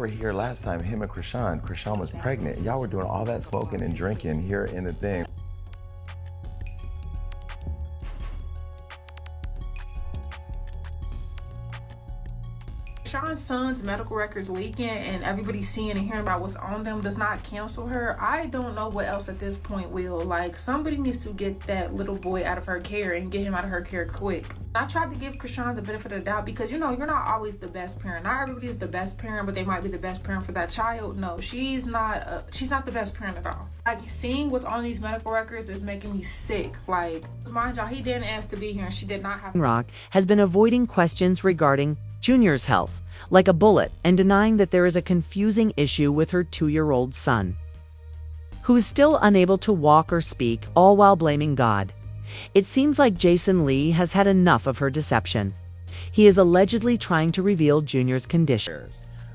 Were here last time, him and Chrisean. Chrisean was pregnant. Y'all were doing all that smoking and drinking here in the thing. Sean's son's medical records leaking and everybody seeing and hearing about what's on them does not cancel her. I don't know what else at this point will. Like, somebody needs to get that little boy out of her care and get him out of her care quick. I tried to give Chrisean the benefit of the doubt because, you know, you're not always the best parent. Not everybody is the best parent, but they might be the best parent for that child. No, she's not the best parent at all. Like, seeing what's on these medical records is making me sick. Like, mind y'all, he didn't ask to be here and she did not have. Rock has been avoiding questions regarding Junior's health like a bullet and denying that there is a confusing issue with her 2-year-old son, who is still unable to walk or speak, all while blaming God. It seems like Jason Lee has had enough of her deception. He is allegedly trying to reveal Junior's condition.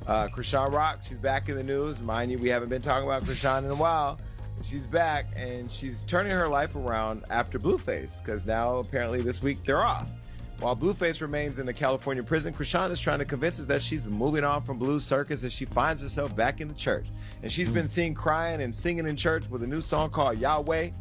Chrisean Rock, she's back in the news. Mind you, we haven't been talking about Chrisean in a while. She's back and she's turning her life around after Blueface, because now apparently this week they're off. While Blueface remains in the California prison, Chrisean is trying to convince us that she's moving on from Blue Circus as she finds herself back in the church. And she's been seen crying and singing in church with a new song called Yahweh,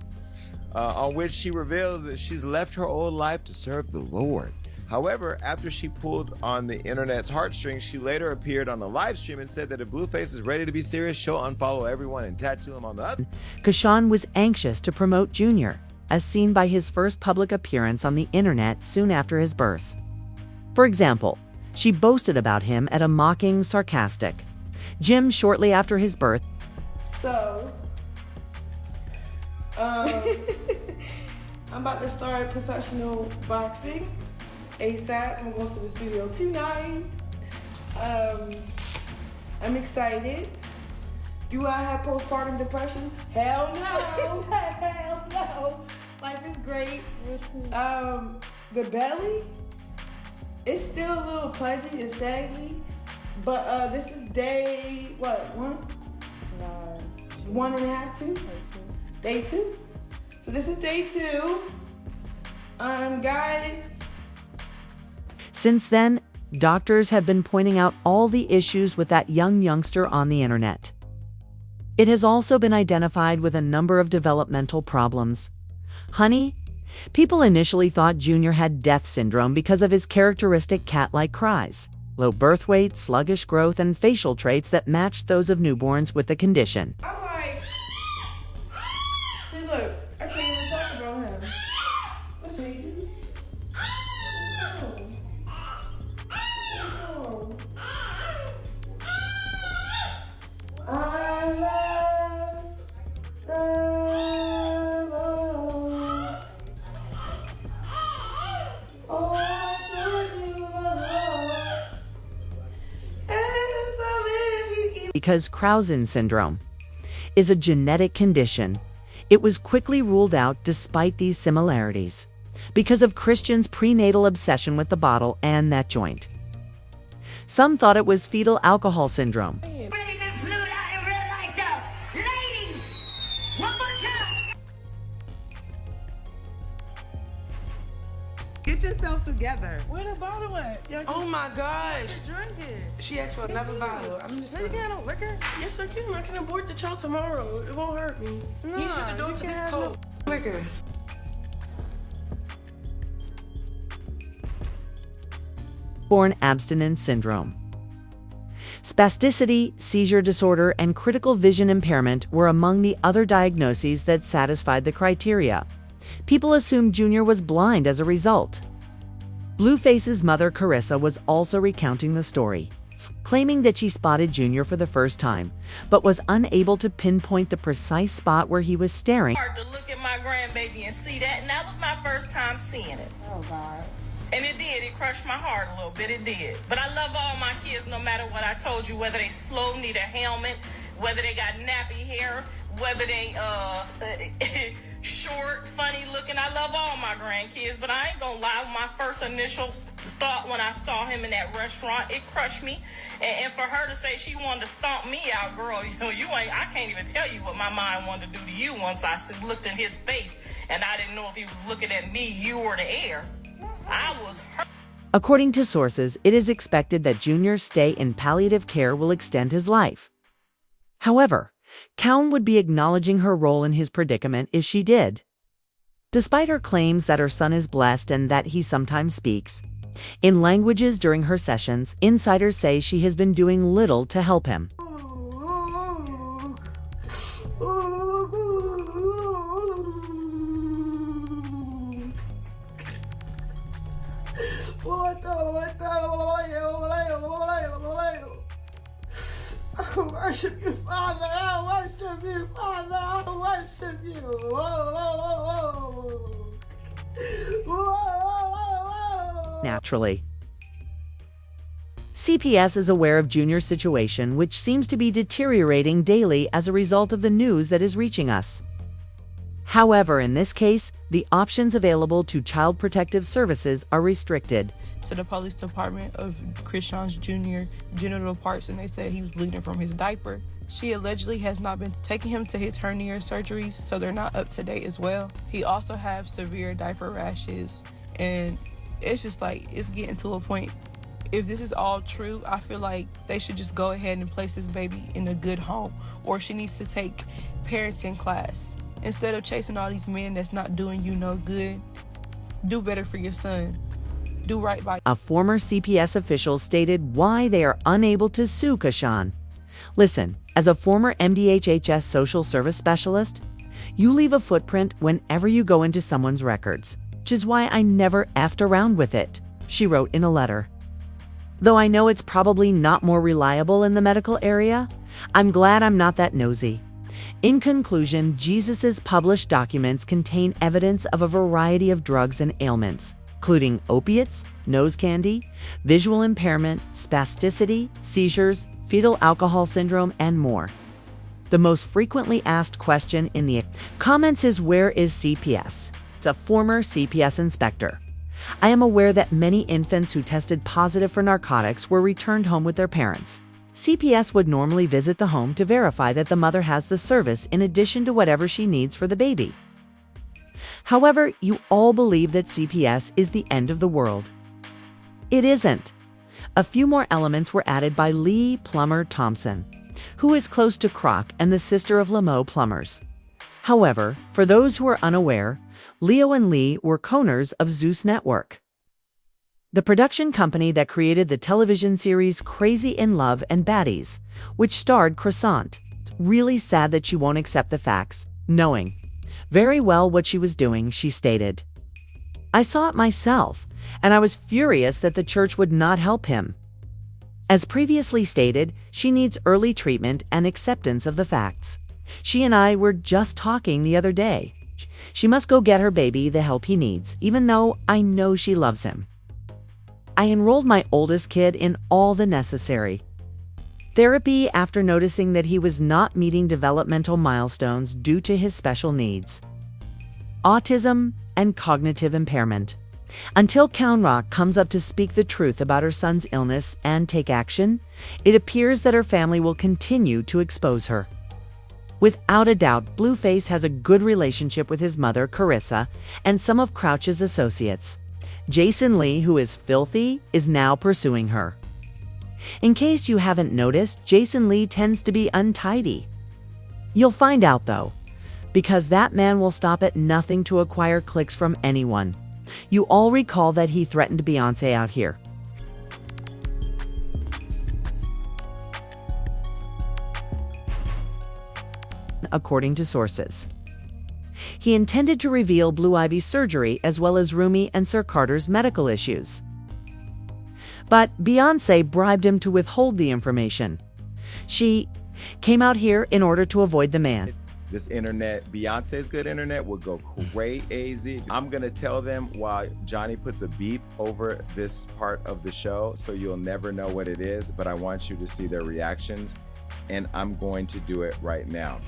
on which she reveals that she's left her old life to serve the Lord. However, after she pulled on the internet's heartstrings, she later appeared on a live stream and said that if Blueface is ready to be serious, she'll unfollow everyone and tattoo him on the other. Chrisean was anxious to promote Junior, as seen by his first public appearance on the internet soon after his birth. For example, she boasted about him at a mocking, sarcastic gym shortly after his birth. So, I'm about to start professional boxing ASAP. I'm going to the studio tonight. I'm excited. Do I have postpartum depression? Hell no. Hell no. Life is great. The belly, it's still a little pudgy and saggy, but this is day, what, 1? 1.5, 2? Day 2. So this is day 2. Guys. Since then, doctors have been pointing out all the issues with that youngster on the internet. It has also been identified with a number of developmental problems. Honey, people initially thought Junior had death syndrome because of his characteristic cat-like cries, low birth weight, sluggish growth, and facial traits that matched those of newborns with the condition. I'm like, see, look, I can't even talk about him. What's he? I love the Lord. Oh, I should you love. Because Chrisean syndrome is a genetic condition, it was quickly ruled out despite these similarities, because of Christian's prenatal obsession with the bottle and that joint. Some thought it was fetal alcohol syndrome. Get yourself together. Where the bottle at? Oh my gosh. Drink it. She asked for another bottle. I'm just You can't have liquor? Yes, I can. I can abort the child tomorrow. It won't hurt me. No, You shouldn't do it you because can't it's have cold. no liquor. Born abstinence syndrome. Spasticity, seizure disorder, and critical vision impairment were among the other diagnoses that satisfied the criteria. People assumed Junior was blind as a result. Blueface's mother, Carissa, was also recounting the story, claiming that she spotted Junior for the first time, but was unable to pinpoint the precise spot where he was staring. Hard to look at my grandbaby and see that, and that was my first time seeing it. Oh, God. And it did. It crushed my heart a little bit. It did. But I love all my kids no matter what I told you, whether they slow, need a helmet, whether they got nappy hair, whether they short, funny looking. I love all my grandkids, but I ain't gonna lie. My first initial thought when I saw him in that restaurant, it crushed me. And for her to say she wanted to stomp me out, girl, you ain't. I can't even tell you what my mind wanted to do to you once I looked in his face and I didn't know if he was looking at me, you, or the air. I was hurt. According to sources, it is expected that Junior's stay in palliative care will extend his life. However, Cowan would be acknowledging her role in his predicament if she did. Despite her claims that her son is blessed and that he sometimes speaks in languages during her sessions, insiders say she has been doing little to help him. I worship you, Father. I worship you, Father. I worship you. Whoa. Naturally. CPS is aware of Junior's situation, which seems to be deteriorating daily as a result of the news that is reaching us. However, in this case, the options available to Child Protective Services are restricted. To the police department of Chrisean's Jr. genital parts, and they said he was bleeding from his diaper. She allegedly has not been taking him to his hernia surgeries, so they're not up to date as well. He also has severe diaper rashes, and it's just like, it's getting to a point. If this is all true, I feel like they should just go ahead and place this baby in a good home, or she needs to take parenting class. Instead of chasing all these men that's not doing you no good, do better for your son. Do right by. A former CPS official stated why they are unable to sue Chrisean. Listen, as a former MDHHS social service specialist, you leave a footprint whenever you go into someone's records, which is why I never effed around with it, she wrote in a letter. Though I know it's probably not more reliable in the medical area, I'm glad I'm not that nosy. In conclusion, Jesus's published documents contain evidence of a variety of drugs and ailments, including opiates, nose candy, visual impairment, spasticity, seizures, fetal alcohol syndrome, and more. The most frequently asked question in the comments is, where is CPS? It's a former CPS inspector. I am aware that many infants who tested positive for narcotics were returned home with their parents. CPS would normally visit the home to verify that the mother has the service in addition to whatever she needs for the baby. However, you all believe that CPS is the end of the world. It isn't. A few more elements were added by Lee Plummer Thompson, who is close to Croc and the sister of Lamo Plumbers. However, for those who are unaware, Leo and Lee were co-owners of Zeus Network, the production company that created the television series Crazy in Love and Baddies, which starred Chrisean. It's really sad that she won't accept the facts, knowing very well what she was doing, she stated. I saw it myself, and I was furious that the church would not help him. As previously stated, she needs early treatment and acceptance of the facts. She and I were just talking the other day. She must go get her baby the help he needs, even though I know she loves him. I enrolled my oldest kid in all the necessary therapy after noticing that he was not meeting developmental milestones due to his special needs, autism, and cognitive impairment. Until Chrisean Rock comes up to speak the truth about her son's illness and take action, it appears that her family will continue to expose her. Without a doubt, Blueface has a good relationship with his mother, Carissa, and some of Crouch's associates. Jason Lee, who is filthy, is now pursuing her. In case you haven't noticed, Jason Lee tends to be untidy. You'll find out, though, because that man will stop at nothing to acquire clicks from anyone. You all recall that he threatened Beyonce out here. According to sources, he intended to reveal Blue Ivy's surgery as well as Rumi and Sir Carter's medical issues. But Beyonce bribed him to withhold the information. She came out here in order to avoid the man. This internet, Beyonce's good internet, will go crazy. I'm gonna tell them while Johnny puts a beep over this part of the show, so you'll never know what it is, but I want you to see their reactions, and I'm going to do it right now.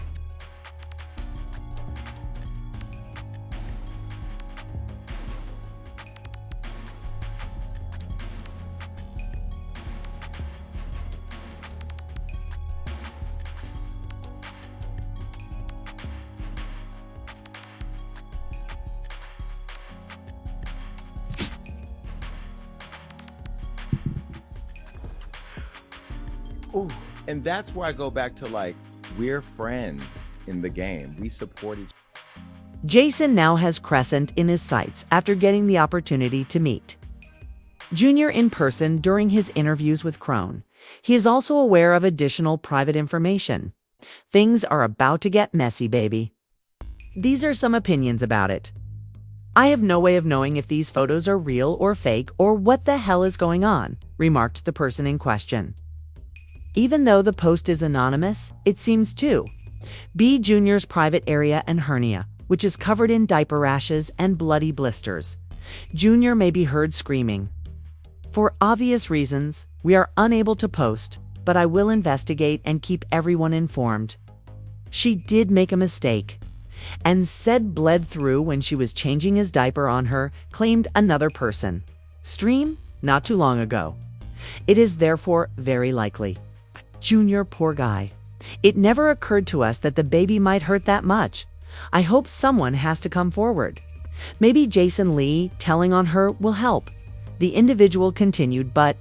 And that's where I go back to, like, we're friends in the game. We support each other. Jason now has Crescent in his sights after getting the opportunity to meet Junior in person during his interviews with Crone. He is also aware of additional private information. Things are about to get messy, baby. These are some opinions about it. I have no way of knowing if these photos are real or fake or what the hell is going on, remarked the person in question. Even though the post is anonymous, it seems to be Junior's private area and hernia, which is covered in diaper rashes and bloody blisters. Junior may be heard screaming. For obvious reasons, we are unable to post, but I will investigate and keep everyone informed. She did make a mistake, and said bled through when she was changing his diaper on her, claimed another person. Stream not too long ago. It is therefore very likely. Junior, poor guy. It never occurred to us that the baby might hurt that much. I hope someone has to come forward. Maybe Jason Lee telling on her will help. The individual continued, but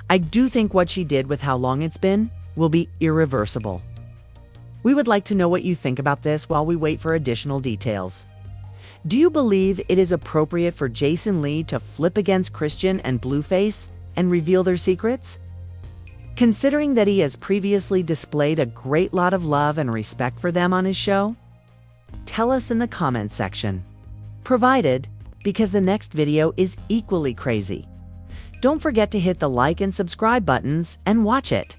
I do think what she did with how long it's been will be irreversible. We would like to know what you think about this while we wait for additional details. Do you believe it is appropriate for Jason Lee to flip against Chrisean and Blueface and reveal their secrets? Considering that he has previously displayed a great lot of love and respect for them on his show? Tell us in the comments section. Provided, because the next video is equally crazy. Don't forget to hit the like and subscribe buttons and watch it.